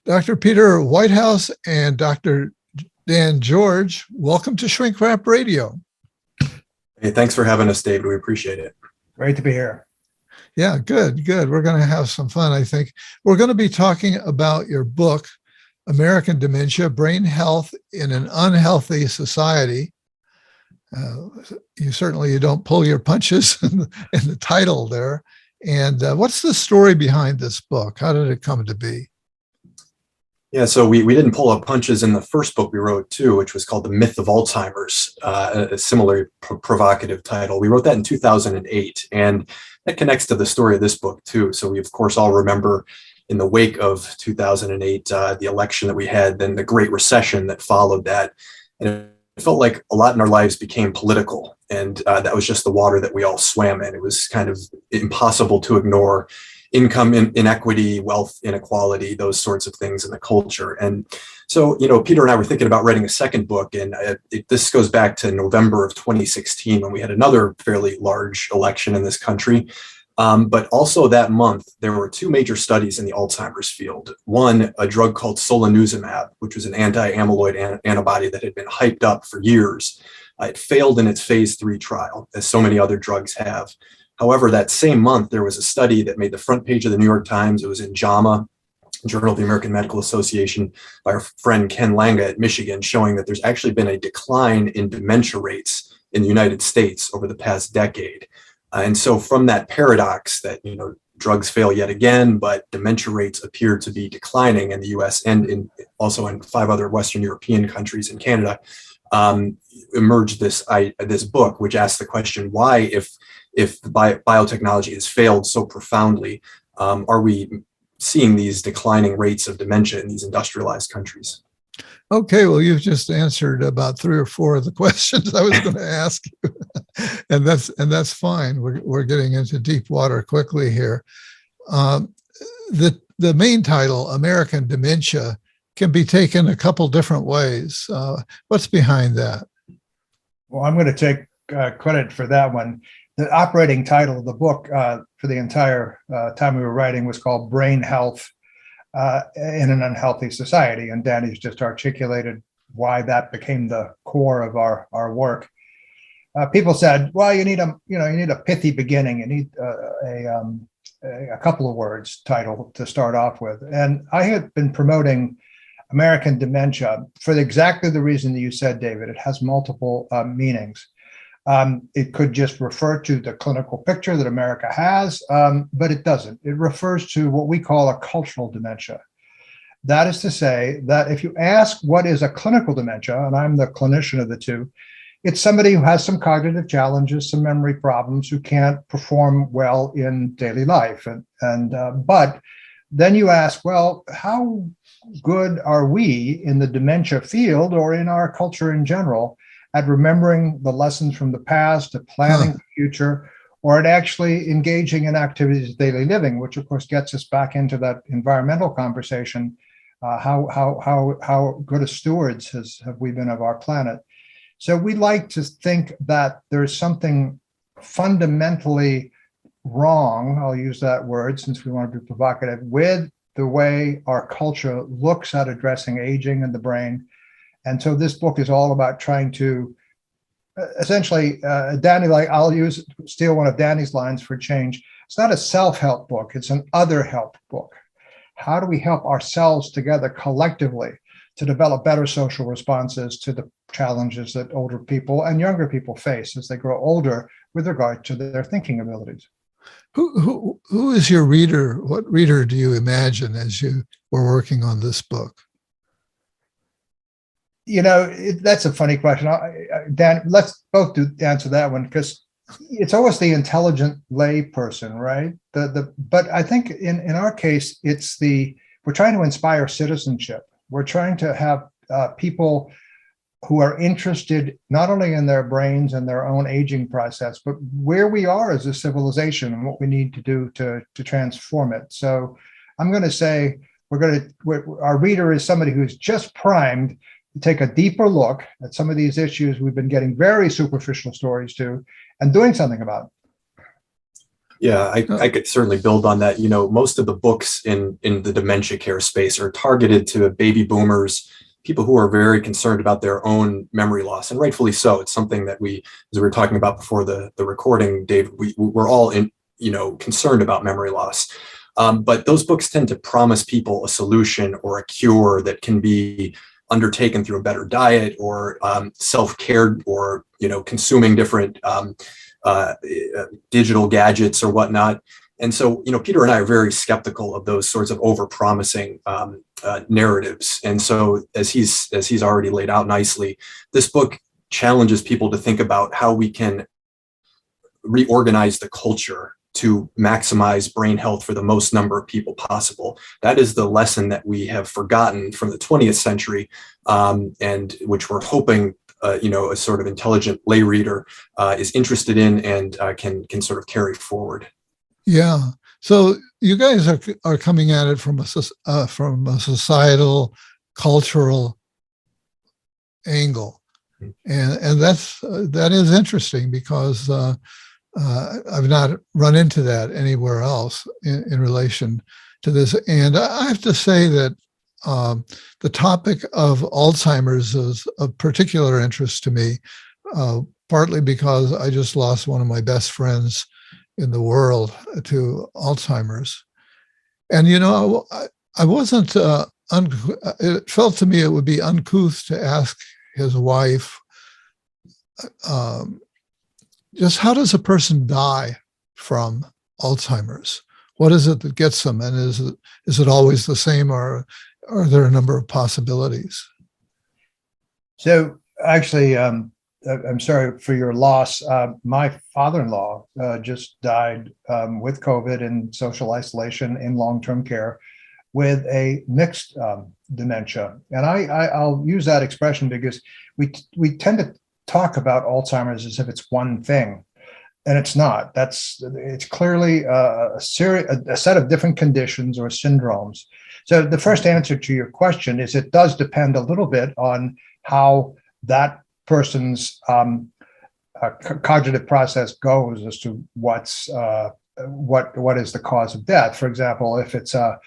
Dr. Peter Whitehouse and Dr. Dan George, welcome to Shrink Wrap Radio. Hey, thanks for having us, David. We appreciate it. Great to be here. Yeah, good. We're going to have some fun, I think. We're going to be talking about your book, American Dementia, Brain Health in an Unhealthy Society. You don't pull your punches in the title there. And what's the story behind this book? How did it come to be? Yeah, so we didn't pull up punches in the first book we wrote too, which was called The Myth of Alzheimer's, a similar provocative title. We wrote that in 2008, and that connects to the story of this book too. So we, of course, all remember in the wake of 2008, the election that we had, then the Great Recession that followed that. And it felt like a lot in our lives became political, and that was just the water that we all swam in. It was kind of impossible to ignore income inequity, wealth inequality, those sorts of things in the culture. And so, Peter and I were thinking about writing a second book, and this goes back to November of 2016 when we had another fairly large election in this country. But also that month, there were two major studies in the Alzheimer's field. One, a drug called solanezumab, which was an anti-amyloid antibody that had been hyped up for years. It failed in its phase 3 trial, as so many other drugs have. However, that same month, there was a study that made the front page of the New York Times. It was in JAMA, Journal of the American Medical Association, by our friend Ken Langa at Michigan, showing that there's actually been a decline in dementia rates in the United States over the past decade. And so from that paradox that, drugs fail yet again, but dementia rates appear to be declining in the US and also in 5 other Western European countries and Canada, emerged this book, which asks the question, why, if biotechnology has failed so profoundly, are we seeing these declining rates of dementia in these industrialized countries? Okay, well, you've just answered about 3 or 4 of the questions I was going to ask you, and that's fine. We're getting into deep water quickly here. The main title, American Dementia, can be taken a couple different ways. What's behind that? Well, I'm going to take credit for that one. The operating title of the book for the entire time we were writing was called Brain Health in an Unhealthy Society. And Danny's just articulated why that became the core of our work. People said, well, you need a pithy beginning. You need a couple of words title to start off with. And I had been promoting American Dementia for exactly the reason that you said, David. It has multiple meanings. It could just refer to the clinical picture that America has, but it doesn't. It refers to what we call a cultural dementia. That is to say that if you ask what is a clinical dementia, and I'm the clinician of the two, it's somebody who has some cognitive challenges, some memory problems, who can't perform well in daily life. But then you ask, well, how good are we in the dementia field or in our culture in general at remembering the lessons from the past, at planning the future, or at actually engaging in activities of daily living, which of course gets us back into that environmental conversation. How good a stewards have we been of our planet? So we like to think that there's something fundamentally wrong, I'll use that word since we want to be provocative, with the way our culture looks at addressing aging and the brain. And so this book is all about trying to essentially, Danny, I'll steal one of Danny's lines for change. It's not a self-help book, it's an other help book. How do we help ourselves together collectively to develop better social responses to the challenges that older people and younger people face as they grow older with regard to their thinking abilities? Who is your reader? What reader do you imagine as you were working on this book? That's a funny question. Dan, let's both answer that one, because it's always the intelligent lay person, right? But I think in our case, we're trying to inspire citizenship. We're trying to have people who are interested not only in their brains and their own aging process, but where we are as a civilization and what we need to do to transform it. So I'm going to say our reader is somebody who's just primed to take a deeper look at some of these issues we've been getting very superficial stories to and doing something about it. Yeah, I could certainly build on that. Most of the books in the dementia care space are targeted to baby boomers, people who are very concerned about their own memory loss, and rightfully so. It's something that as we were talking about before the recording, Dave, we're all concerned about memory loss. But those books tend to promise people a solution or a cure that can be undertaken through a better diet or self-care, or consuming different digital gadgets or whatnot. And so, Peter and I are very skeptical of those sorts of over-promising narratives. And so, as he's already laid out nicely, this book challenges people to think about how we can reorganize the culture to maximize brain health for the most number of people possible. That is the lesson that we have forgotten from the 20th century, and which we're hoping a sort of intelligent lay reader is interested in and can sort of carry forward. Yeah. So you guys are coming at it from a societal, cultural angle, and that is interesting, because I've not run into that anywhere else in relation to this. And I have to say that the topic of Alzheimer's is of particular interest to me, partly because I just lost one of my best friends in the world to Alzheimer's. And, I wasn't, it felt to me it would be uncouth to ask his wife, just how does a person die from Alzheimer's? What is it that gets them? And is it always the same, or are there a number of possibilities? So actually, I'm sorry for your loss. My father-in-law just died with COVID in social isolation in long-term care with a mixed dementia. And I'll use that expression because we tend to talk about Alzheimer's as if it's one thing, and it's not. It's clearly a set of different conditions or syndromes. So the first answer to your question is it does depend a little bit on how that person's cognitive process goes as to what is the cause of death. For example, if it's a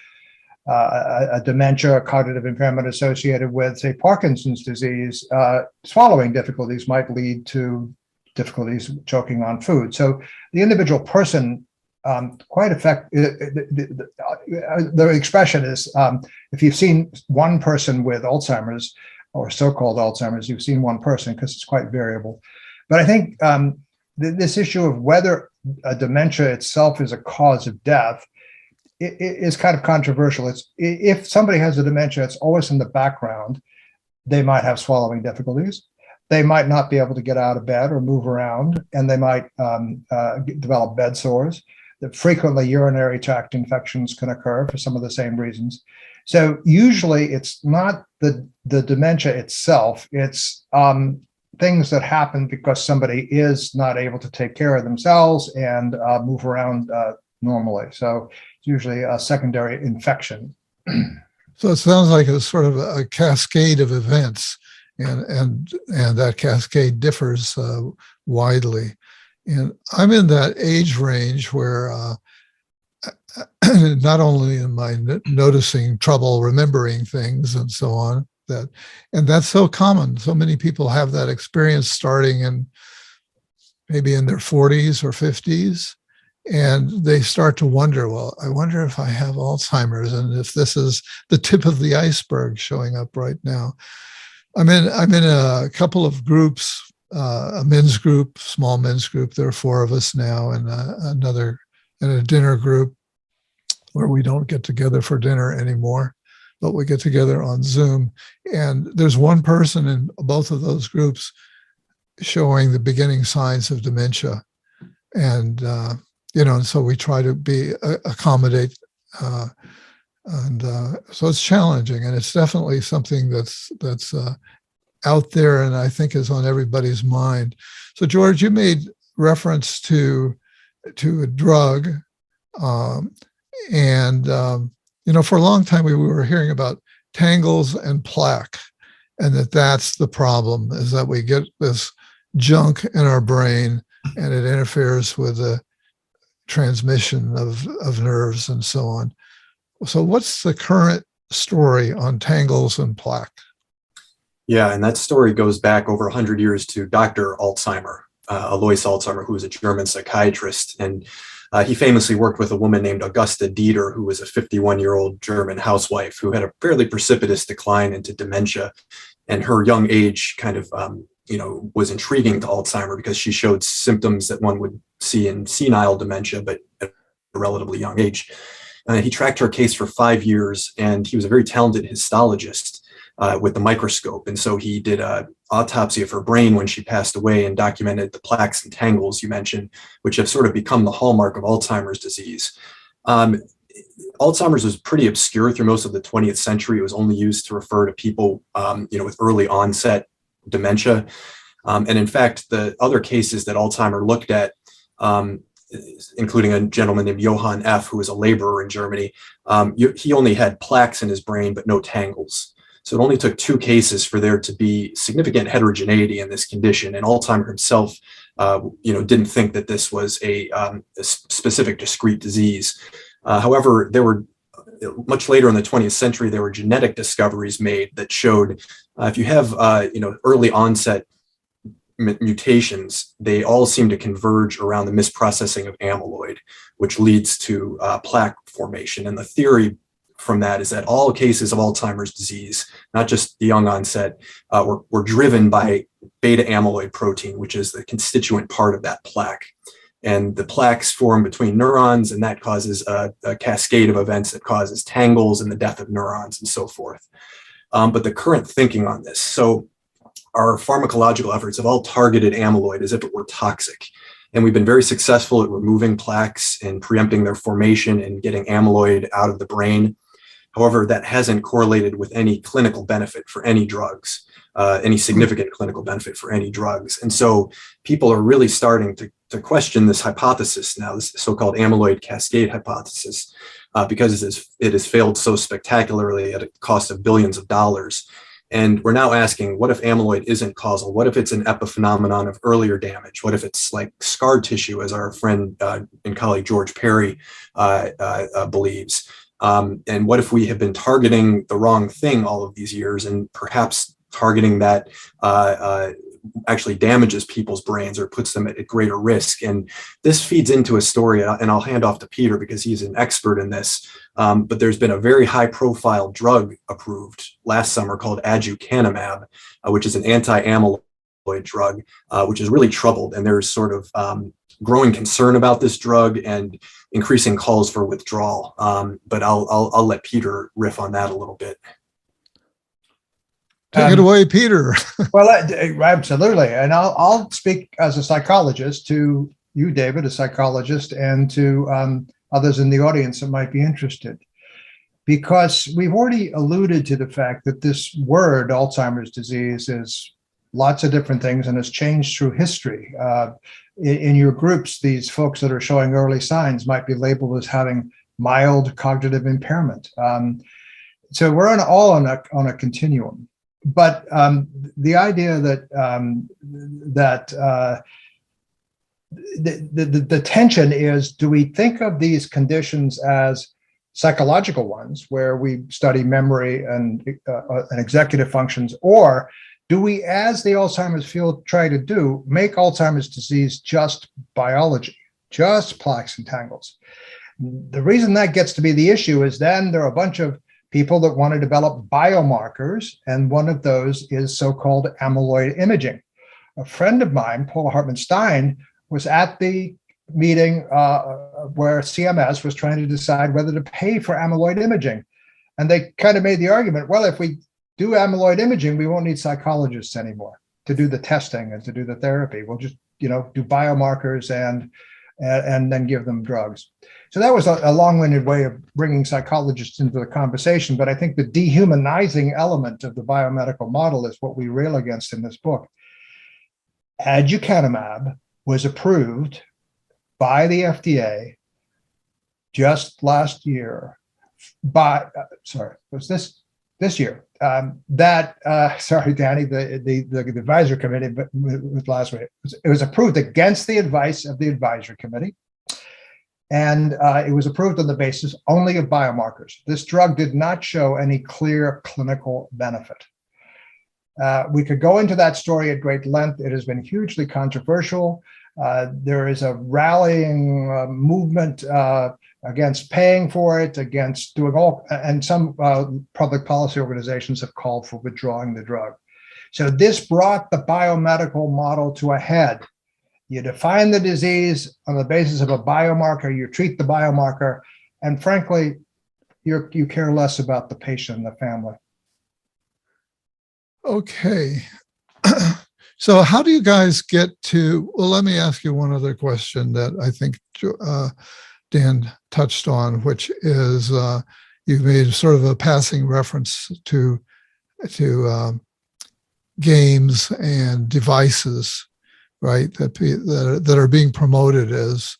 dementia, cognitive impairment associated with, say, Parkinson's disease, swallowing difficulties might lead to difficulties choking on food. So the individual person the expression is, if you've seen one person with Alzheimer's or so-called Alzheimer's, you've seen one person, because it's quite variable. But I think this issue of whether a dementia itself is a cause of death is kind of controversial. If somebody has a dementia, it's always in the background. They might have swallowing difficulties. They might not be able to get out of bed or move around, and they might develop bed sores. Frequently, urinary tract infections can occur for some of the same reasons. So usually it's not the dementia itself, it's things that happen because somebody is not able to take care of themselves and move around normally. So it's usually a secondary infection. So it sounds like it's sort of a cascade of events, and that cascade differs widely. And I'm in that age range where not only am I noticing trouble remembering things and so on, and that's so common. So many people have that experience starting in maybe in their 40s or 50s, and they start to wonder, well, I wonder if I have Alzheimer's, and if this is the tip of the iceberg showing up right now. I'm in a couple of groups. A men's group, small men's group. There are 4 of us now, and a dinner group where we don't get together for dinner anymore, but we get together on Zoom. And there's one person in both of those groups showing the beginning signs of dementia, and so we try to accommodate, and so it's challenging, and it's definitely something that's out there, and I think is on everybody's mind. So, George, you made reference to a drug, and for a long time we were hearing about tangles and plaque, and that's the problem, is that we get this junk in our brain, and it interferes with the transmission of nerves and so on. So what's the current story on tangles and plaque? Yeah, and that story goes back over 100 years to Dr. Alzheimer, Alois Alzheimer, who was a German psychiatrist. And he famously worked with a woman named Augusta Dieter, who was a 51-year-old German housewife who had a fairly precipitous decline into dementia. And her young age kind of, was intriguing to Alzheimer because she showed symptoms that one would see in senile dementia, but at a relatively young age. He tracked her case for 5 years, and he was a very talented histologist with the microscope. And so he did an autopsy of her brain when she passed away and documented the plaques and tangles you mentioned, which have sort of become the hallmark of Alzheimer's disease. Alzheimer's was pretty obscure through most of the 20th century. It was only used to refer to people, with early onset dementia. And in fact, the other cases that Alzheimer looked at, including a gentleman named Johann F., who was a laborer in Germany, he only had plaques in his brain, but no tangles. So it only took 2 cases for there to be significant heterogeneity in this condition. And Alzheimer himself, didn't think that this was a specific discrete disease. However, there were much later in the 20th century, there were genetic discoveries made that showed if you have, early onset mutations, they all seem to converge around the misprocessing of amyloid, which leads to plaque formation. And the theory from that is that all cases of Alzheimer's disease, not just the young onset, were driven by beta amyloid protein, which is the constituent part of that plaque. And the plaques form between neurons, and that causes a cascade of events that causes tangles and the death of neurons and so forth. But the current thinking on this, so our pharmacological efforts have all targeted amyloid as if it were toxic. And we've been very successful at removing plaques and preempting their formation and getting amyloid out of the brain. However, that hasn't correlated with any clinical benefit for any drugs, any significant clinical benefit for any drugs. And so people are really starting to question this hypothesis now, this so-called amyloid cascade hypothesis, because it has failed so spectacularly at a cost of billions of dollars. And we're now asking, what if amyloid isn't causal? What if it's an epiphenomenon of earlier damage? What if it's like scar tissue, as our friend and colleague George Perry believes? And what if we have been targeting the wrong thing all of these years, and perhaps targeting that actually damages people's brains or puts them at greater risk? And this feeds into a story, and I'll hand off to Peter because he's an expert in this. But there's been a very high-profile drug approved last summer called aducanumab, which is an anti-amyloid drug, which is really troubled. And there's sort of growing concern about this drug and increasing calls for withdrawal. But I'll let Peter riff on that a little bit. Take it away, Peter. Well, absolutely. And I'll speak as a psychologist to you, David, a psychologist, and to others in the audience that might be interested. Because we've already alluded to the fact that this word, Alzheimer's disease, is lots of different things and has changed through history. In your groups, these folks that are showing early signs might be labeled as having mild cognitive impairment. So we're all on a continuum. But the idea that the tension is, do we think of these conditions as psychological ones, where we study memory and executive functions, or do we, as the Alzheimer's field try to do, make Alzheimer's disease just biology, just plaques and tangles? The reason that gets to be the issue is then there are a bunch of people that want to develop biomarkers, and one of those is so-called amyloid imaging. A friend of mine, Paul Hartman-Stein, was at the meeting where CMS was trying to decide whether to pay for amyloid imaging. And they kind of made the argument, well, if we do amyloid imaging, we won't need psychologists anymore to do the testing and to do the therapy. We'll just, do biomarkers and then give them drugs. So that was a long-winded way of bringing psychologists into the conversation. But I think the dehumanizing element of the biomedical model is what we rail against in this book. Aducanumab was approved by the FDA just last year. Was this year? Sorry, Danny, the advisory committee, but with last week, it was approved against the advice of the advisory committee. And it was approved on the basis only of biomarkers. This drug did not show any clear clinical benefit. We could go into that story at great length. It has been hugely controversial. There is a rallying movement against paying for it, against doing all, and some public policy organizations have called for withdrawing the drug. So this brought the biomedical model to a head. You define the disease on the basis of a biomarker, you treat the biomarker, and frankly, you care less about the patient and the family. Okay. So how do you guys get to, well, let me ask you one other question that I think Dan touched on, which is you've made sort of a passing reference to games and devices, right? That are being promoted as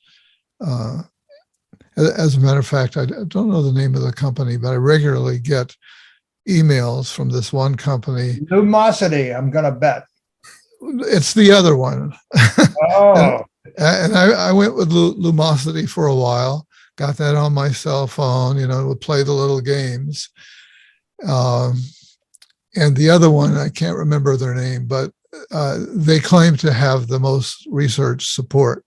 a matter of fact, I don't know the name of the company, but I regularly get emails from this one company. Lumosity, I'm going to bet. It's the other one. Oh. And I went with Lumosity for a while, got that on my cell phone, would play the little games. And the other one, I can't remember their name, but they claim to have the most research support.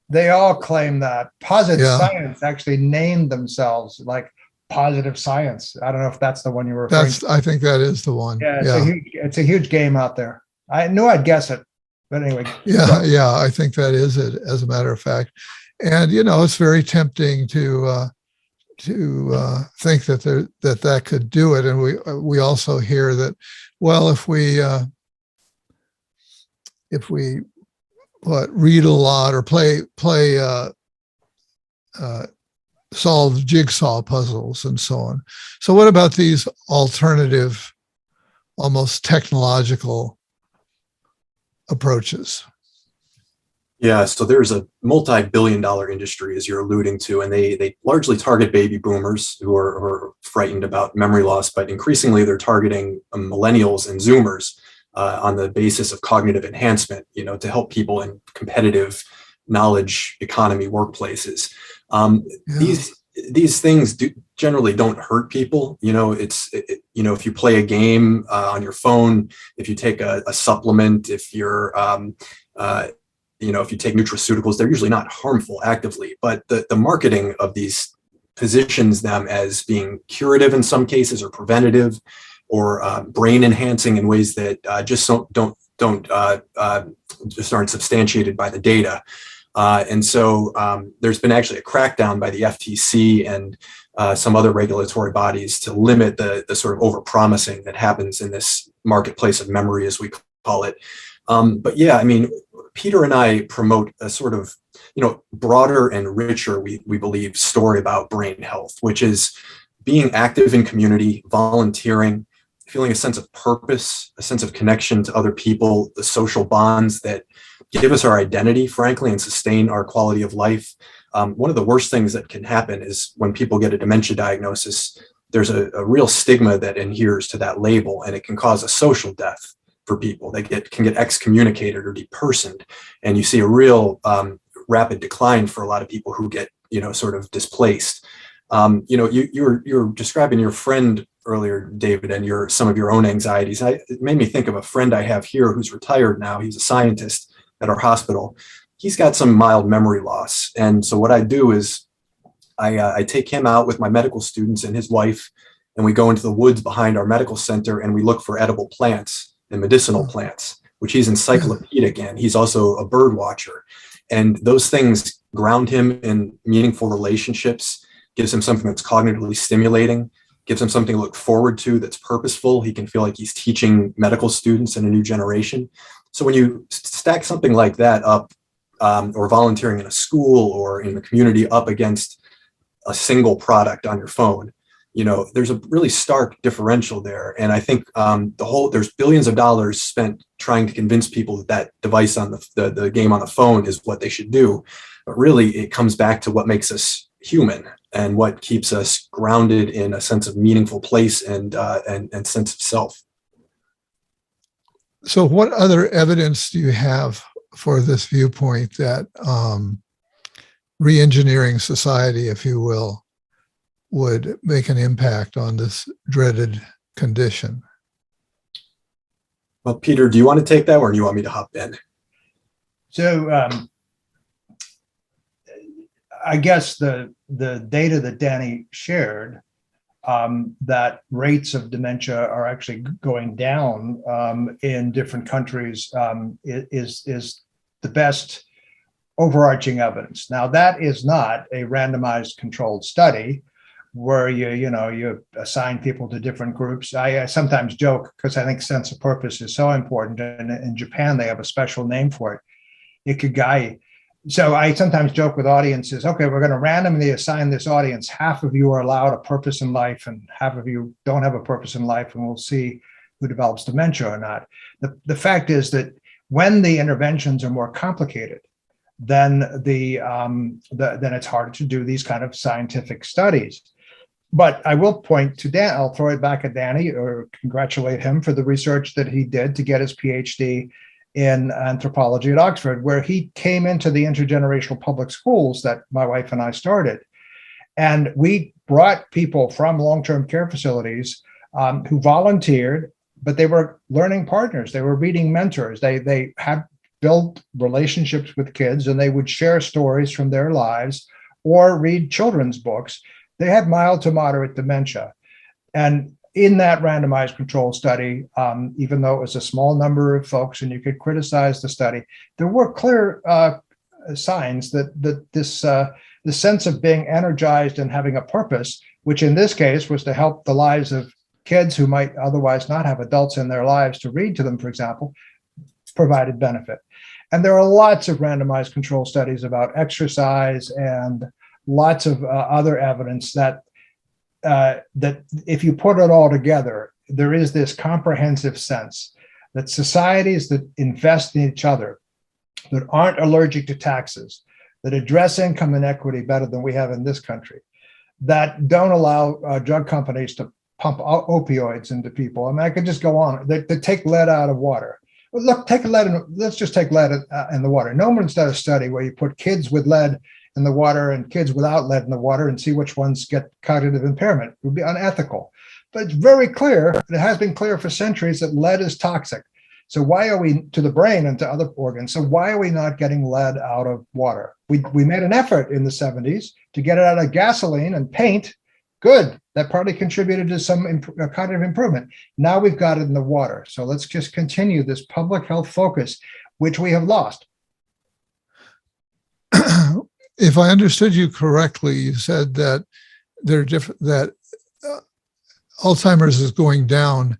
They all claim that. Positive Science actually named themselves like Positive Science. I don't know if that's the one you were referring to. I think that is the one. Yeah, it's a huge game out there. I knew I'd guess it, but anyway. Yeah, I think that is it, as a matter of fact. And it's very tempting to think that could do it. And we also hear that, well, if we read a lot or play solve jigsaw puzzles and so on. So what about these alternative, almost technological approaches? Yeah, so there's a multi-billion-dollar industry, as you're alluding to, and they largely target baby boomers who are frightened about memory loss, but increasingly they're targeting millennials and Zoomers on the basis of cognitive enhancement, to help people in competitive knowledge economy workplaces. These things generally don't hurt people. If you play a game on your phone, if you take a supplement, if you're if you take nutraceuticals, they're usually not harmful actively, but the marketing of these positions them as being curative in some cases, or preventative, or brain enhancing in ways that just aren't substantiated by the data. And so there's been actually a crackdown by the FTC and some other regulatory bodies to limit the sort of overpromising that happens in this marketplace of memory, as we call it. But yeah, I mean, Peter and I promote a sort of, broader and richer, we believe, story about brain health, which is being active in community, volunteering, feeling a sense of purpose, a sense of connection to other people, the social bonds that give us our identity, frankly, and sustain our quality of life. One of the worst things that can happen is when people get a dementia diagnosis, there's a real stigma that adheres to that label, and it can cause a social death for people. They can get excommunicated or depersoned, and you see a real rapid decline for a lot of people who get, sort of displaced. You're describing your friend earlier, David, and some of your own anxieties. It made me think of a friend I have here who's retired now. He's a scientist at our hospital. He's got some mild memory loss. And so what I do is I take him out with my medical students and his wife, and we go into the woods behind our medical center, and we look for edible plants and medicinal plants, which he's encyclopedic in. He's also a bird watcher. And those things ground him in meaningful relationships, gives him something that's cognitively stimulating, gives him something to look forward to that's purposeful. He can feel like he's teaching medical students in a new generation. So when you stack something like that up, or volunteering in a school or in the community up against a single product on your phone, there's a really stark differential there. And I think there's billions of dollars spent trying to convince people that device on the game on the phone is what they should do. But really, it comes back to what makes us human and what keeps us grounded in a sense of meaningful place and sense of self. So what other evidence do you have for this viewpoint that reengineering society, if you will, would make an impact on this dreaded condition? Well, Peter, do you want to take that, or do you want me to hop in? So I guess the data that Danny shared, that rates of dementia are actually going down in different countries, is the best overarching evidence. Now, that is not a randomized controlled study where you assign people to different groups. I sometimes joke, because I think sense of purpose is so important, and in Japan they have a special name for it, ikigai. So I sometimes joke with audiences, okay, we're going to randomly assign this audience. Half of you are allowed a purpose in life and half of you don't have a purpose in life, and we'll see who develops dementia or not. The fact is that when the interventions are more complicated, then then it's harder to do these kind of scientific studies. But I will point to Dan. I'll throw it back at Danny, or congratulate him for the research that he did to get his PhD in anthropology at Oxford, where he came into the intergenerational public schools that my wife and I started. And we brought people from long-term care facilities who volunteered, but they were learning partners. They were reading mentors. They had built relationships with kids, and they would share stories from their lives or read children's books. They had mild to moderate dementia. And in that randomized control study, even though it was a small number of folks and you could criticize the study, there were clear signs that the sense of being energized and having a purpose, which in this case was to help the lives of kids who might otherwise not have adults in their lives to read to them, for example, provided benefit. And there are lots of randomized control studies about exercise and lots of other evidence that if you put it all together, there is this comprehensive sense that societies that invest in each other, that aren't allergic to taxes, that address income inequity better than we have in this country, that don't allow drug companies to pump opioids into people. I mean, I could just go on. They take lead out of water. Well, look, let's just take lead in the water. No one's done a study where you put kids with lead in the water and kids without lead in the water and see which ones get cognitive impairment. It would be unethical. But it's very clear, and it has been clear for centuries, that lead is toxic. So why are we, to the brain and to other organs, so why are we not getting lead out of water? We made an effort in the 70s to get it out of gasoline and paint. Good. That partly contributed to some cognitive improvement. Now we've got it in the water. So let's just continue this public health focus, which we have lost. If I understood you correctly, you said that Alzheimer's is going down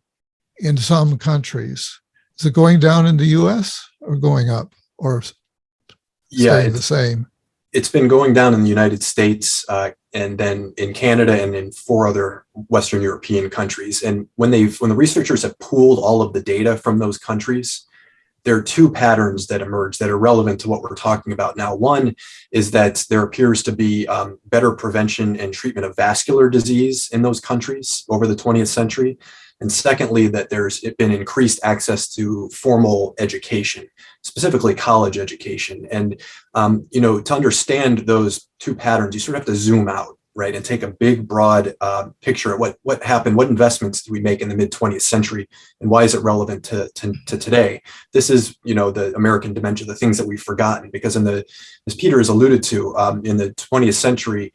in some countries. Is it going down in the US or going up, or staying the same? It's been going down in the United States, and then in Canada and in 4 other Western European countries. And when the researchers have pooled all of the data from those countries, there are 2 patterns that emerge that are relevant to what we're talking about now. One is that there appears to be better prevention and treatment of vascular disease in those countries over the 20th century. And secondly, that there's been increased access to formal education, specifically college education. And, to understand those 2 patterns, you sort of have to zoom out, right, and take a big, broad picture at what happened, what investments did we make in the mid-20th century, and why is it relevant to today? This is, the American dementia, the things that we've forgotten, because as Peter has alluded to, in the 20th century,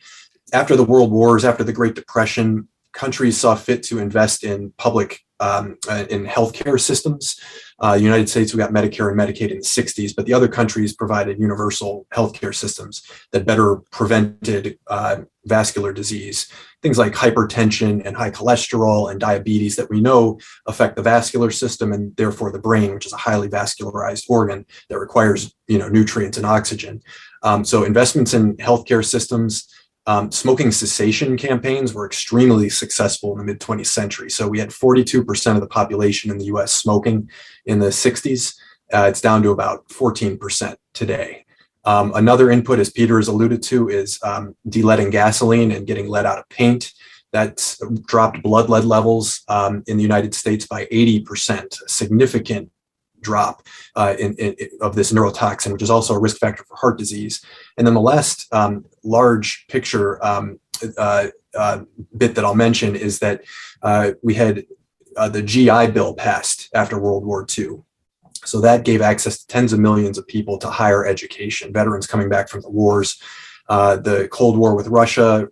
after the World Wars, after the Great Depression, countries saw fit to invest in public in healthcare systems. United States, we got Medicare and Medicaid in the 60s, but the other countries provided universal healthcare systems that better prevented vascular disease, things like hypertension and high cholesterol and diabetes that we know affect the vascular system and therefore the brain, which is a highly vascularized organ that requires nutrients and oxygen. So investments in healthcare systems. Smoking cessation campaigns were extremely successful in the mid-20th century. So we had 42% of the population in the US smoking in the 60s. It's down to about 14% today. Another input, as Peter has alluded to, is de-leading gasoline and getting lead out of paint. That's dropped blood lead levels in the United States by 80%, a significant drop of this neurotoxin, which is also a risk factor for heart disease. And then the last large picture bit that I'll mention is that we had the GI Bill passed after World War II. So that gave access to tens of millions of people to higher education, veterans coming back from the wars. The Cold War with Russia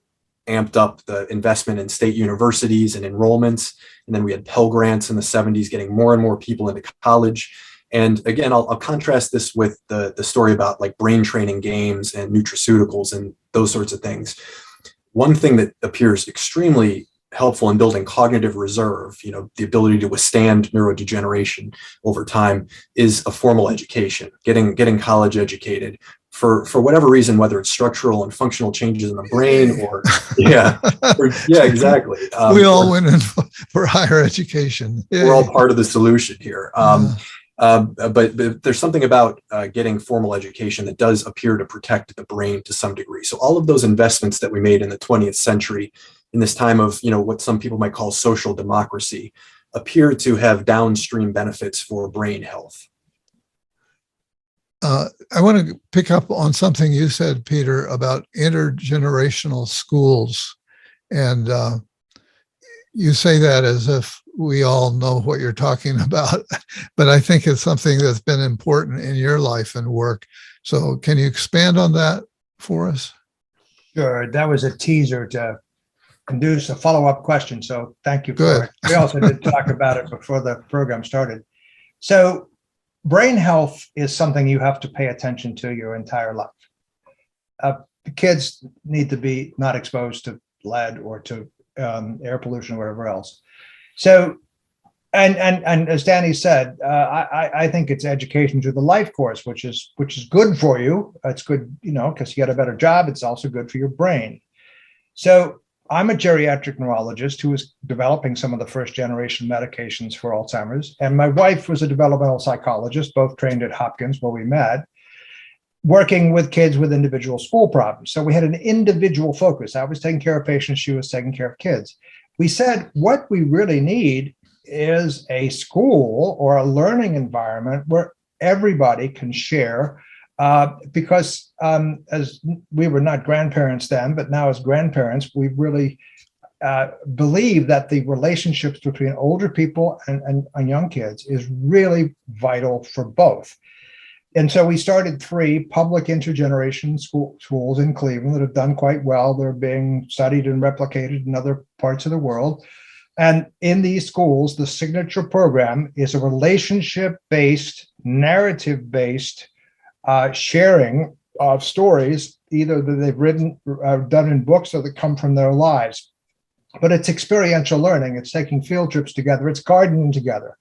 amped up the investment in state universities and enrollments. And then we had Pell Grants in the 70s, getting more and more people into college. And again, I'll contrast this with the story about like brain training games and nutraceuticals and those sorts of things. One thing that appears extremely helpful in building cognitive reserve, the ability to withstand neurodegeneration over time, is a formal education, getting college educated for whatever reason, whether it's structural and functional changes in the brain or exactly. We all went in for higher education. We're all part of the solution here. But there's something about getting formal education that does appear to protect the brain to some degree. So all of those investments that we made in the 20th century, in this time of what some people might call social democracy, appear to have downstream benefits for brain health. I want to pick up on something you said, Peter, about intergenerational schools. And you say that as if we all know what you're talking about, but I think it's something that's been important in your life and work. So can you expand on that for us? Sure. That was a teaser to induce a follow-up question. So thank you for it. We also did talk about it before the program started. So brain health is something you have to pay attention to your entire life. Kids need to be not exposed to lead or to air pollution or whatever else. So, and as Danny said, I think it's education through the life course, which is good for you. It's good, because you get a better job. It's also good for your brain. So I'm a geriatric neurologist who was developing some of the first generation medications for Alzheimer's. And my wife was a developmental psychologist, both trained at Hopkins where we met, working with kids with individual school problems. So we had an individual focus. I was taking care of patients, she was taking care of kids. We said, what we really need is a school or a learning environment where everybody can share, because as we were not grandparents then, but now as grandparents, we really believe that the relationships between older people and young kids is really vital for both. And so we started 3 public intergeneration schools in Cleveland that have done quite well. They're being studied and replicated in other parts of the world. And in these schools, the signature program is a relationship-based, narrative-based sharing of stories, either that they've written, done in books, or that come from their lives. But it's experiential learning. It's taking field trips together. It's gardening together.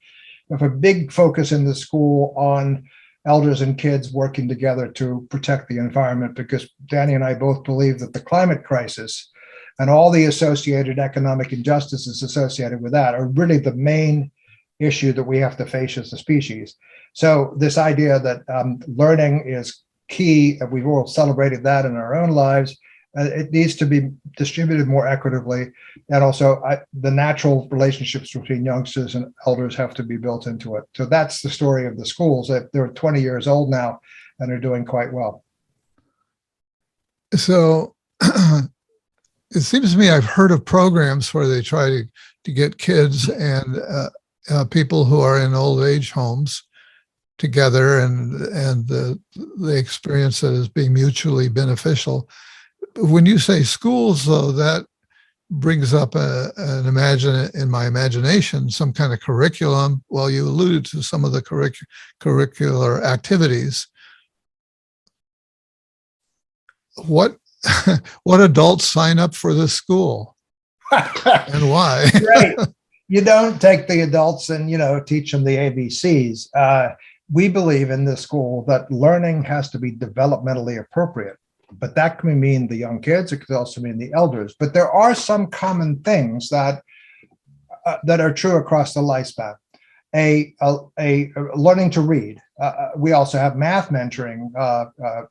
We have a big focus in the school on elders and kids working together to protect the environment, because Danny and I both believe that the climate crisis and all the associated economic injustices associated with that are really the main issue that we have to face as a species. So this idea that learning is key, and we've all celebrated that in our own lives, it needs to be distributed more equitably. And also the natural relationships between youngsters and elders have to be built into it. So that's the story of the schools. They're 20 years old now and are doing quite well. So it seems to me I've heard of programs where they try to get kids and people who are in old age homes together, and they experience it as being mutually beneficial. When you say schools, though, that brings up in my imagination some kind of curriculum. Well, you alluded to some of the curricular activities. What adults sign up for this school and why? Right. You don't take the adults and teach them the ABCs. We believe in this school that learning has to be developmentally appropriate. But that can mean the young kids. It could also mean the elders. But there are some common things that are true across the lifespan. A learning to read. We also have math mentoring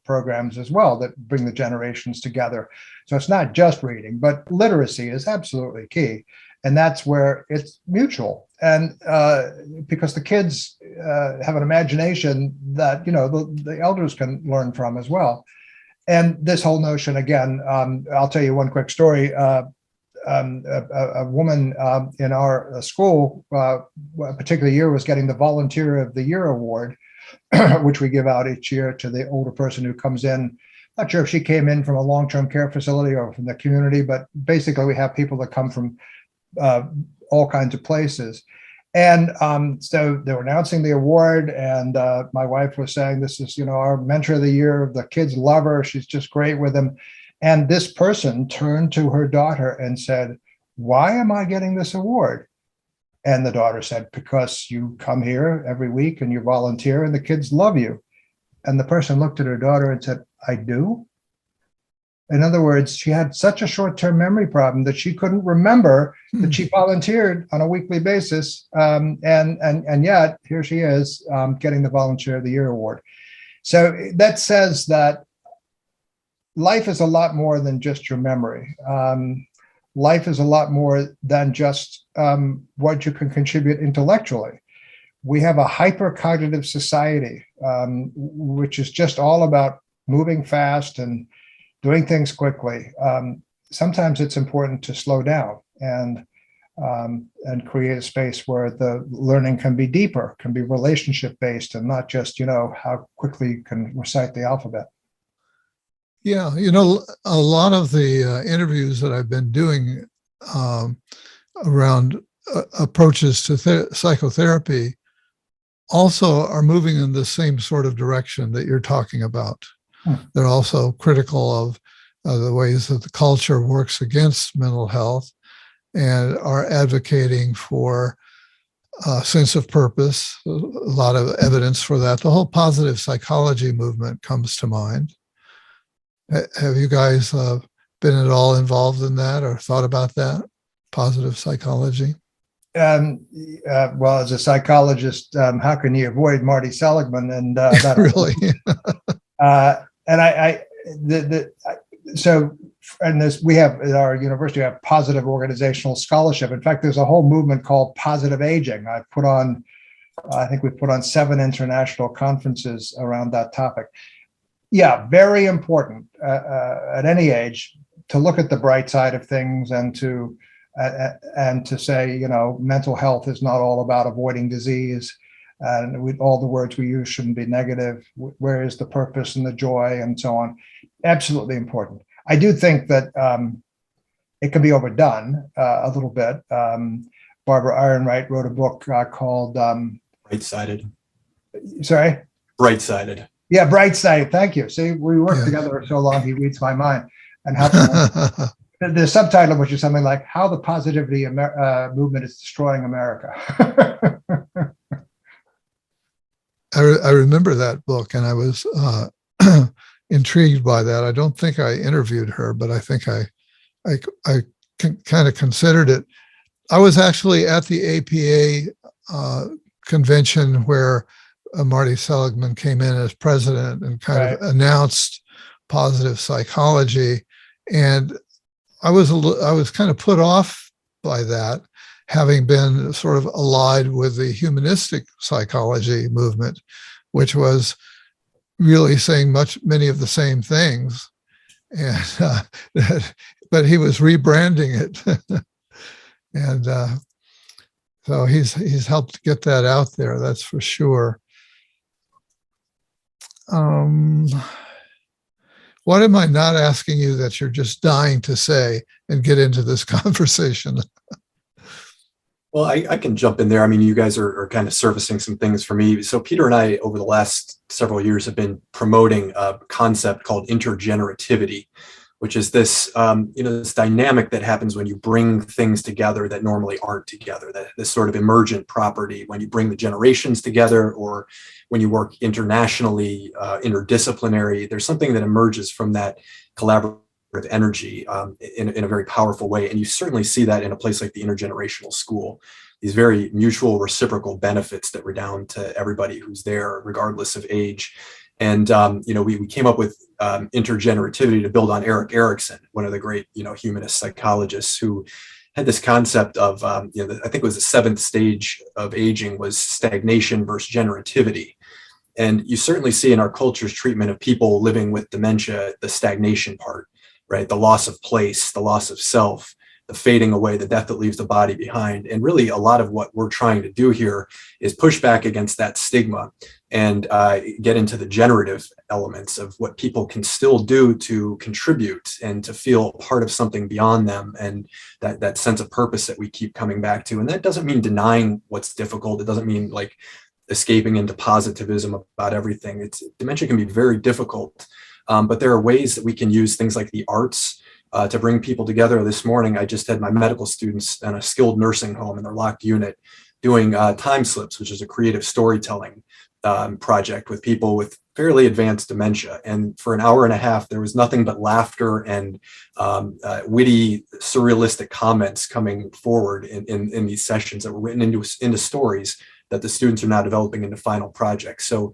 programs as well that bring the generations together. So it's not just reading, but literacy is absolutely key. And that's where it's mutual. because the kids have an imagination that, the elders can learn from as well. And this whole notion, again, I'll tell you one quick story. A woman in our school, a particular year, was getting the Volunteer of the Year award, which we give out each year to the older person who comes in. Not sure if she came in from a long-term care facility or from the community, but basically we have people that come from all kinds of places. And so they were announcing the award, and my wife was saying, this is, our mentor of the year. The kids love her. She's just great with them. And this person turned to her daughter and said, "Why am I getting this award?" And the daughter said, "Because you come here every week and you volunteer and the kids love you." And the person looked at her daughter and said, "I do?" In other words, she had such a short-term memory problem that she couldn't remember that she volunteered on a weekly basis. And yet here she is getting the Volunteer of the Year award. So that says that life is a lot more than just your memory. Life is a lot more than just what you can contribute intellectually. We have a hyper-cognitive society, which is just all about moving fast and doing things quickly. Sometimes it's important to slow down and create a space where the learning can be deeper, can be relationship-based, and not just, how quickly you can recite the alphabet. Yeah, a lot of the interviews that I've been doing around approaches to psychotherapy also are moving in the same sort of direction that you're talking about. They're also critical of the ways that the culture works against mental health and are advocating for a sense of purpose. A lot of evidence for that. The whole positive psychology movement comes to mind. Have you guys been at all involved in that or thought about that? Positive psychology? Well, as a psychologist, how can you avoid Marty Seligman? And that really? We have at our university, we have positive organizational scholarship. In fact, there's a whole movement called positive aging. I think we've put on 7 international conferences around that topic. Yeah, very important at any age to look at the bright side of things and to say, mental health is not all about avoiding disease. And all the words we use shouldn't be negative. Where is the purpose and the joy and so on? Absolutely important. I do think that it can be overdone a little bit. Barbara Ehrenreich wrote a book called Bright-sided. Sorry? Bright-sided. Yeah, Bright-sided. Thank you. See, we worked together so long, he reads my mind. And how the subtitle, which is something like "How the Positivity Movement is Destroying America." I remember that book, and I was intrigued by that. I don't think I interviewed her, but I think I kind of considered it. I was actually at the APA convention where Marty Seligman came in as president and kind of announced positive psychology, and I was kind of put off by that, having been sort of allied with the humanistic psychology movement, which was really saying many of the same things, and but he was rebranding it, and so he's helped get that out there. That's for sure. What am I not asking you that you're just dying to say and get into this conversation? Well, I can jump in there. I mean, you guys are kind of servicing some things for me. So Peter and I, over the last several years, have been promoting a concept called intergenerativity, which is this, this dynamic that happens when you bring things together that normally aren't together, this sort of emergent property when you bring the generations together, or when you work internationally, interdisciplinary. There's something that emerges from that collaborative energy in a very powerful way. And you certainly see that in a place like the Intergenerational School, these very mutual reciprocal benefits that redound to everybody who's there, regardless of age. And, we came up with intergenerativity to build on Erik Erikson, one of the great, humanist psychologists who had this concept of, I think it was the seventh stage of aging was stagnation versus generativity. And you certainly see in our culture's treatment of people living with dementia, the stagnation part, right? The loss of place, the loss of self, the fading away, the death that leaves the body behind. And really a lot of what we're trying to do here is push back against that stigma and get into the generative elements of what people can still do to contribute and to feel part of something beyond them, and that sense of purpose that we keep coming back to. And that doesn't mean denying what's difficult. It doesn't mean like escaping into positivism about everything. Dementia can be very difficult, but there are ways that we can use things like the arts to bring people together. This morning, I just had my medical students in a skilled nursing home in their locked unit doing time slips, which is a creative storytelling project with people with fairly advanced dementia. And for an hour and a half, there was nothing but laughter and witty, surrealistic comments coming forward in these sessions that were written into stories that the students are now developing into final projects. So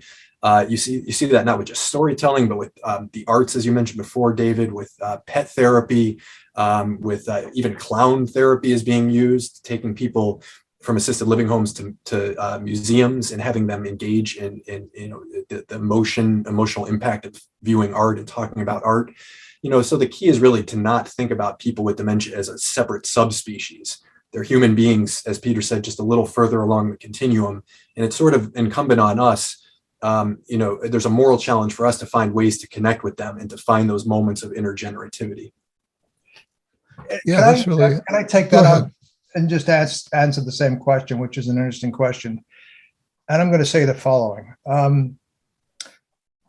you see that not with just storytelling, but with the arts, as you mentioned before, David, with pet therapy, with even clown therapy is being used, taking people from assisted living homes to museums and having them engage in the emotional impact of viewing art and talking about art. So the key is really to not think about people with dementia as a separate subspecies. They're human beings, as Peter said, just a little further along the continuum. And it's sort of incumbent on us. There's a moral challenge for us to find ways to connect with them and to find those moments of intergenerativity. Yeah, Can I take that up and just answer the same question, which is an interesting question? And I'm going to say the following.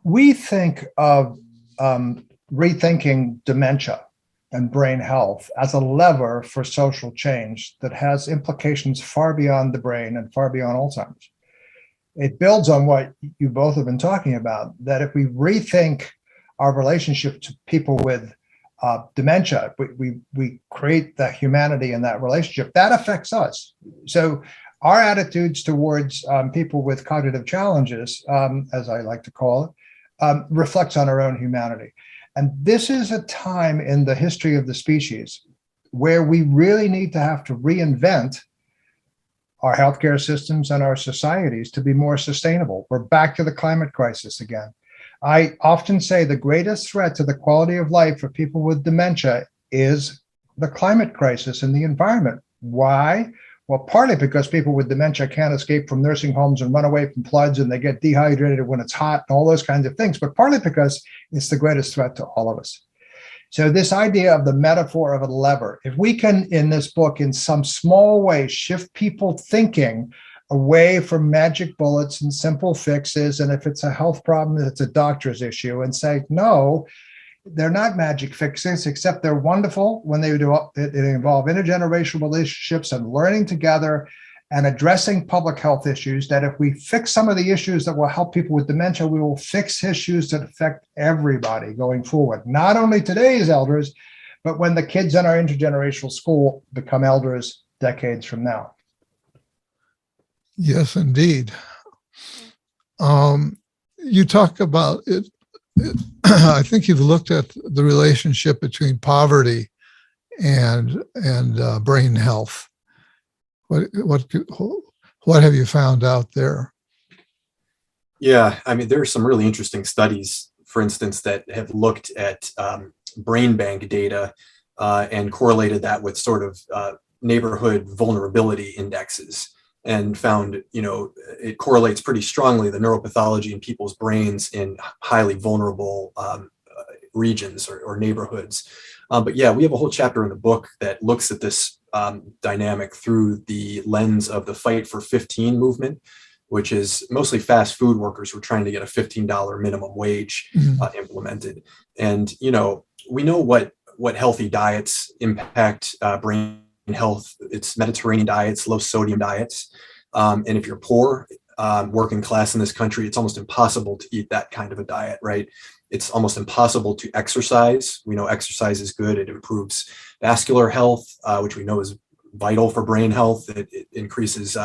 We think of rethinking dementia and brain health as a lever for social change that has implications far beyond the brain and far beyond Alzheimer's. It builds on what you both have been talking about, that if we rethink our relationship to people with dementia, we create the humanity in that relationship, that affects us. So our attitudes towards people with cognitive challenges, as I like to call it, reflects on our own humanity. And this is a time in the history of the species where we really need to have to reinvent our healthcare systems and our societies to be more sustainable. We're back to the climate crisis again. I often say the greatest threat to the quality of life for people with dementia is the climate crisis and the environment. Why? Well, partly because people with dementia can't escape from nursing homes and run away from floods, and they get dehydrated when it's hot and all those kinds of things, but partly because it's the greatest threat to all of us. So this idea of the metaphor of a lever, if we can, in this book, in some small way, shift people thinking away from magic bullets and simple fixes, and if it's a health problem, it's a doctor's issue, and say, no, they're not magic fixes, except they're wonderful when they involve intergenerational relationships and learning together and addressing public health issues, that if we fix some of the issues that will help people with dementia, we will fix issues that affect everybody going forward. Not only today's elders, but when the kids in our intergenerational school become elders decades from now. Yes, indeed. You talk about it. I think you've looked at the relationship between poverty and brain health. What have you found out there? Yeah, I mean, there are some really interesting studies, for instance, that have looked at brain bank data and correlated that with sort of neighborhood vulnerability indexes, and found, it correlates pretty strongly, the neuropathology in people's brains in highly vulnerable regions or neighborhoods. But yeah, we have a whole chapter in the book that looks at this dynamic through the lens of the Fight for 15 movement, which is mostly fast food workers who are trying to get a $15 minimum wage implemented. And, we know what healthy diets impact brain health. It's Mediterranean diets, low sodium diets. And if you're poor, working class in this country, it's almost impossible to eat that kind of a diet, right? It's almost impossible to exercise. We know exercise is good. It improves vascular health, which we know is vital for brain health. It increases,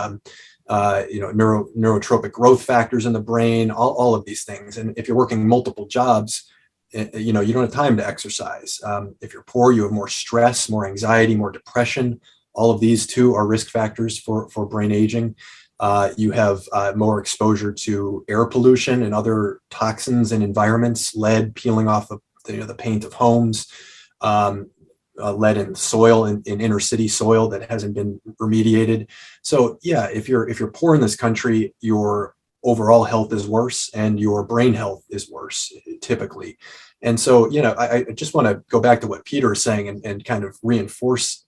neurotropic growth factors in the brain, all of these things. And if you're working multiple jobs, you don't have time to exercise. If you're poor, you have more stress, more anxiety, more depression, All of these too are risk factors for brain aging. You have more exposure to air pollution and other toxins and environments, lead peeling off the paint of homes, lead in soil, in inner city soil that hasn't been remediated. So yeah, if you're poor in this country, your overall health is worse and your brain health is worse typically. And so, I just want to go back to what Peter is saying and kind of reinforce,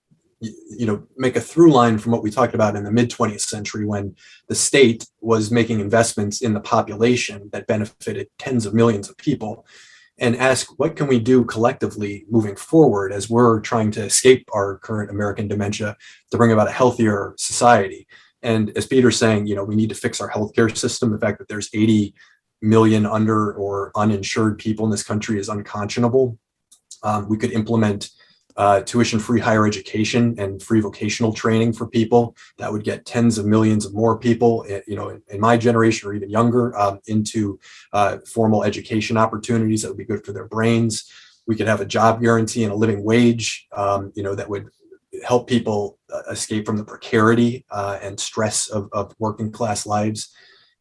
make a through line from what we talked about in the mid 20th century, when the state was making investments in the population that benefited tens of millions of people, and ask, what can we do collectively moving forward as we're trying to escape our current American dementia to bring about a healthier society? And as Peter's saying, we need to fix our healthcare system. The fact that there's 80 million under or uninsured people in this country is unconscionable. We could implement tuition-free higher education and free vocational training for people. That would get tens of millions of more people, in my generation or even younger, into formal education opportunities that would be good for their brains. We could have a job guarantee and a living wage, that would help people escape from the precarity and stress of working class lives.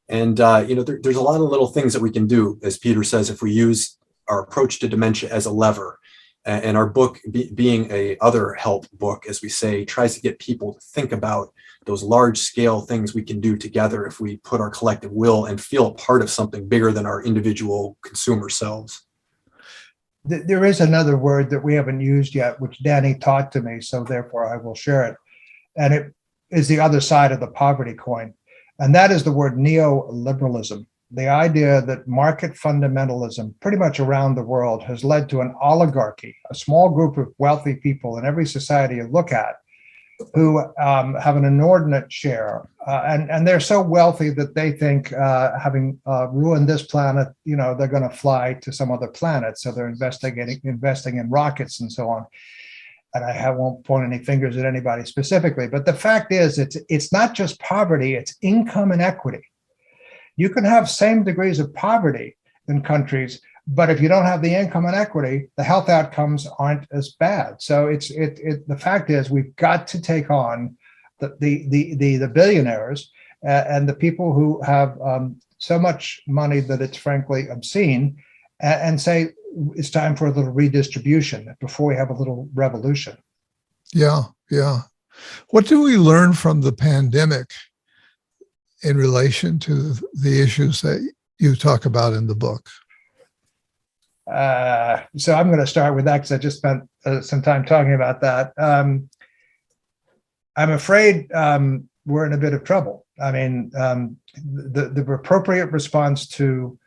And, there's a lot of little things that we can do, as Peter says, if we use our approach to dementia as a lever. And our book, being a other help book, as we say, tries to get people to think about those large scale things we can do together if we put our collective will and feel a part of something bigger than our individual consumer selves. There is another word that we haven't used yet, which Danny taught to me, so therefore I will share it. And it is the other side of the poverty coin. And that is the word neoliberalism. The idea that market fundamentalism pretty much around the world has led to an oligarchy, a small group of wealthy people in every society you look at who have an inordinate share. And they're so wealthy that they think, having ruined this planet, they're going to fly to some other planet. So they're investing in rockets and so on. And I won't point any fingers at anybody specifically. But the fact is, it's not just poverty, it's income inequity. You can have same degrees of poverty in countries, but if you don't have the income and equity, the health outcomes aren't as bad. So the fact is, we've got to take on the billionaires and the people who have so much money that it's frankly obscene, and say it's time for a little redistribution before we have a little revolution. Yeah. What do we learn from the pandemic in relation to the issues that you talk about in the book? So I'm going to start with that because I just spent some time talking about that. I'm afraid we're in a bit of trouble. I mean, the appropriate response to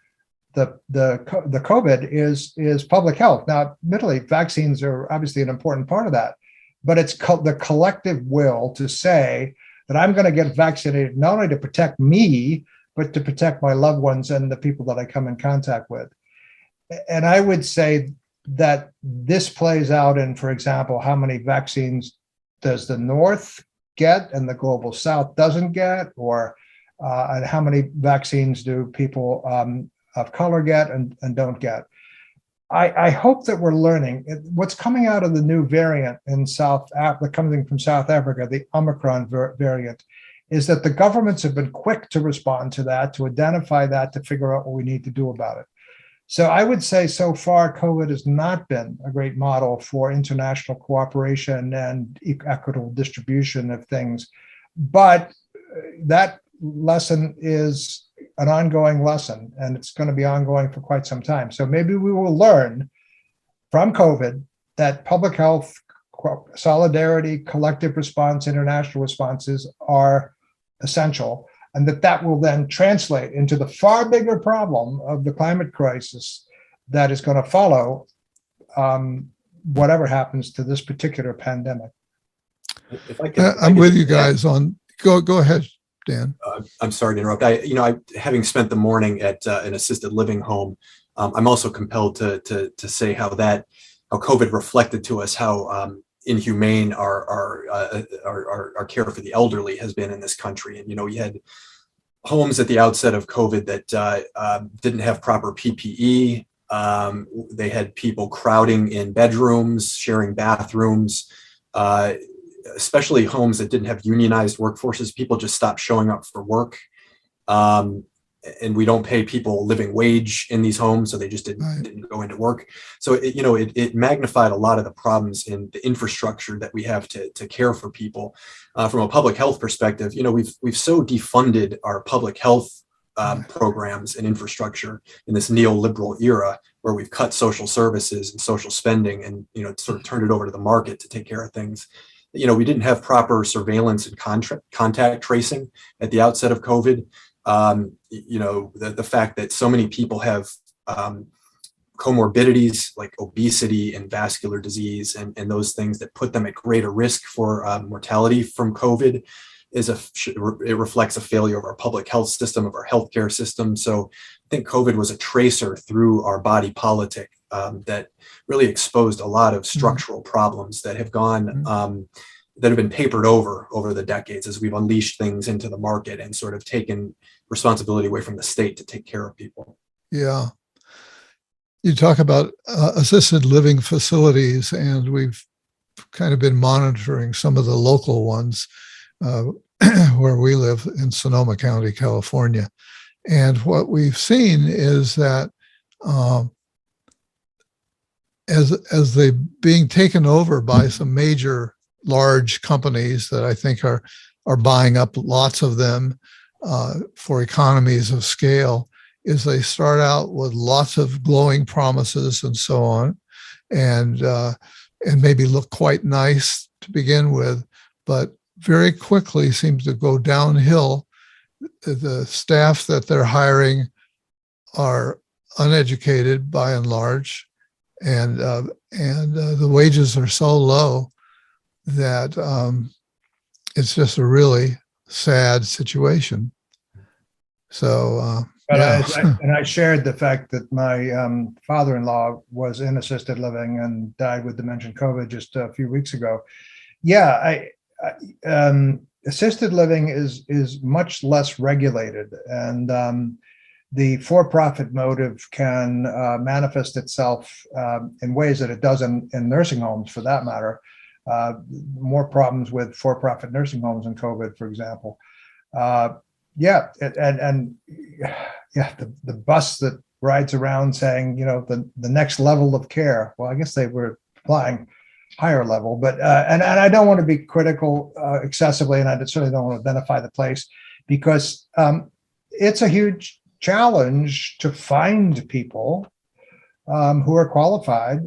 the COVID is public health. Now, admittedly, vaccines are obviously an important part of that, but it's the collective will to say that I'm going to get vaccinated not only to protect me, but to protect my loved ones and the people that I come in contact with. And I would say that this plays out in, for example, how many vaccines does the North get and the global South doesn't get, or and how many vaccines do people of color get and don't get. I hope that we're learning. What's coming out of the new variant in South Africa, coming from South Africa, the Omicron variant, is that the governments have been quick to respond to that, to identify that, to figure out what we need to do about it. So I would say so far, COVID has not been a great model for international cooperation and equitable distribution of things. But that lesson is an ongoing lesson, and it's going to be ongoing for quite some time. So maybe we will learn from COVID that public health, solidarity, collective response, international responses are essential, and that will then translate into the far bigger problem of the climate crisis that is going to follow whatever happens to this particular pandemic. If I could, I'm with you guys on, go ahead, Dan. I'm sorry to interrupt. I having spent the morning at an assisted living home, I'm also compelled to say how COVID reflected to us how inhumane our care for the elderly has been in this country. And we had homes at the outset of COVID that didn't have proper PPE. They had people crowding in bedrooms, sharing bathrooms. especially homes that didn't have unionized workforces, people just stopped showing up for work. And we don't pay people a living wage in these homes, so they just didn't go into work. So it magnified a lot of the problems in the infrastructure that we have to care for people. From a public health perspective, we've so defunded our public health programs and infrastructure in this neoliberal era, where we've cut social services and social spending, and sort of turned it over to the market to take care of things. We didn't have proper surveillance and contact tracing at the outset of COVID. The fact that so many people have comorbidities like obesity and vascular disease and those things that put them at greater risk for mortality from COVID it reflects a failure of our public health system, of our healthcare system. So I think COVID was a tracer through our body politic that really exposed a lot of structural problems that have gone that have been papered over the decades as we've unleashed things into the market and sort of taken responsibility away from the state to take care of people. Yeah. You talk about assisted living facilities, and we've kind of been monitoring some of the local ones where we live in Sonoma County, California. And what we've seen is that as they being taken over by some major large companies that I think are buying up lots of them for economies of scale, is they start out with lots of glowing promises and so on, and maybe look quite nice to begin with, but very quickly seems to go downhill. The staff that they're hiring are uneducated by and large, and the wages are so low that it's just a really sad situation. So, I shared the fact that my father-in-law was in assisted living and died with dementia and COVID just a few weeks ago. Yeah, assisted living is much less regulated, and the for-profit motive can manifest itself in ways that it doesn't in nursing homes, for that matter. More problems with for-profit nursing homes in COVID, for example. The bus that rides around saying, the next level of care. Well, I guess they were applying higher level, but and I don't want to be critical excessively, and I certainly don't want to identify the place, because it's a huge challenge to find people who are qualified.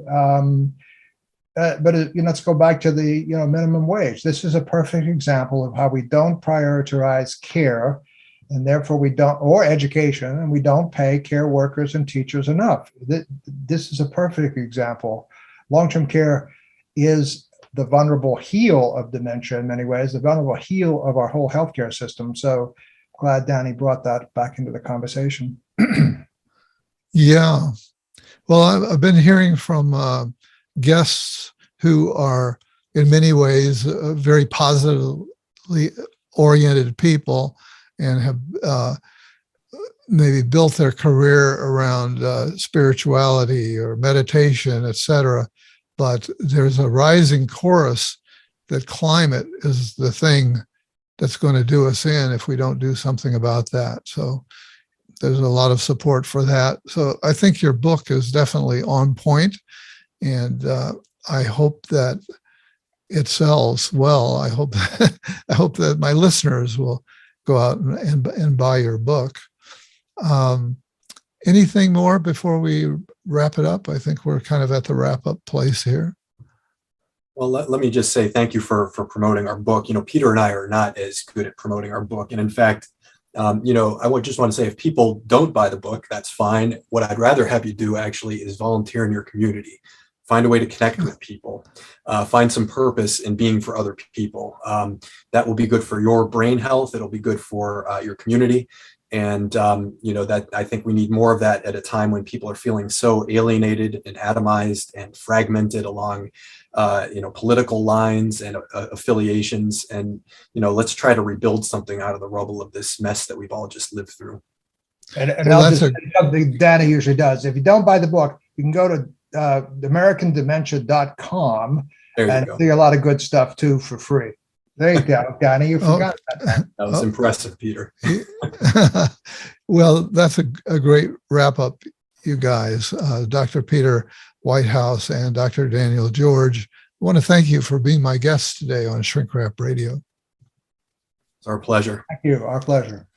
But let's go back to the minimum wage. This is a perfect example of how we don't prioritize care, and therefore we don't, or education, and we don't pay care workers and teachers enough. This is a perfect example. Long-term care is the vulnerable heel of dementia in many ways, the vulnerable heel of our whole healthcare system. So glad Danny brought that back into the conversation. Yeah. Well, I've been hearing from guests who are in many ways very positively oriented people and have maybe built their career around spirituality or meditation, etc. But there's a rising chorus that climate is the thing that's going to do us in if we don't do something about that. So there's a lot of support for that. So I think your book is definitely on point, and I hope that it sells well. I hope that my listeners will go out and buy your book. Anything more before we wrap it up? I think we're kind of at the wrap-up place here. Well, let me just say thank you for promoting our book. Peter and I are not as good at promoting our book. And in fact, I just want to say, if people don't buy the book, that's fine. What I'd rather have you do actually is volunteer in your community. Find a way to connect with people. Find some purpose in being for other people. That will be good for your brain health. It'll be good for your community. And, that I think we need more of that at a time when people are feeling so alienated and atomized and fragmented along, political lines and affiliations. And, let's try to rebuild something out of the rubble of this mess that we've all just lived through. And well, that's something Danny usually does. If you don't buy the book, you can go to AmericanDementia.com There you and go. see a lot of good stuff too for free. There you go, Donnie. You forgot that. That was Oh. impressive, Peter. Well, that's a great wrap up, you guys. Dr. Peter Whitehouse and Dr. Daniel George, I want to thank you for being my guests today on Shrink Wrap Radio. It's our pleasure. Thank you. Our pleasure.